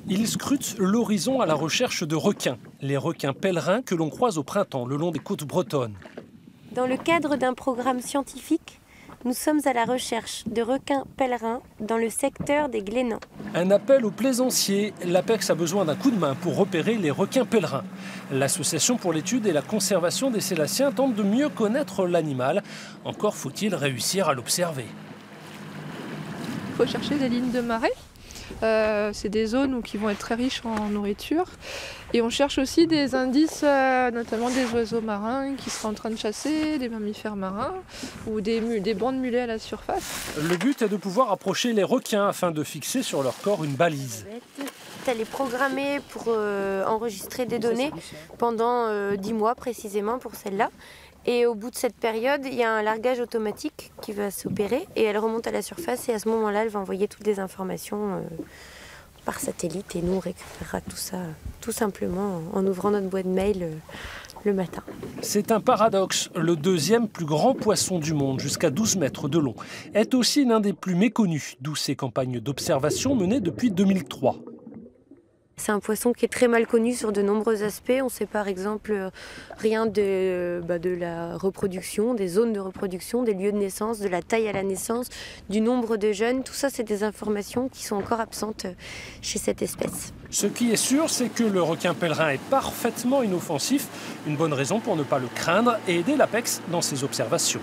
Ils scrutent l'horizon à la recherche de requins, les requins pèlerins que l'on croise au printemps le long des côtes bretonnes. Dans le cadre d'un programme scientifique, nous sommes à la recherche de requins pèlerins dans le secteur des Glénans. Un appel aux plaisanciers. L'APEX a besoin d'un coup de main pour repérer les requins pèlerins. L'Association pour l'étude et la conservation des sélaciens tente de mieux connaître l'animal. Encore faut-il réussir à l'observer. Il faut chercher des lignes de marée. C'est des zones qui vont être très riches en nourriture. Et on cherche aussi des indices, notamment des oiseaux marins qui seraient en train de chasser, des mammifères marins ou des bancs de mulets à la surface. Le but est de pouvoir approcher les requins afin de fixer sur leur corps une balise. Elle est programmée pour enregistrer des données pendant 10 mois précisément pour celle-là. Et au bout de cette période, il y a un largage automatique qui va s'opérer et elle remonte à la surface et à ce moment-là, elle va envoyer toutes les informations par satellite et nous, on récupérera tout ça tout simplement en ouvrant notre boîte mail le matin. C'est un paradoxe. Le deuxième plus grand poisson du monde, jusqu'à 12 mètres de long, est aussi l'un des plus méconnus, d'où ces campagnes d'observation menées depuis 2003. C'est un poisson qui est très mal connu sur de nombreux aspects. On ne sait par exemple rien de la reproduction, des zones de reproduction, des lieux de naissance, de la taille à la naissance, du nombre de jeunes. Tout ça, c'est des informations qui sont encore absentes chez cette espèce. Ce qui est sûr, c'est que le requin pèlerin est parfaitement inoffensif. Une bonne raison pour ne pas le craindre et aider l'APEX dans ses observations.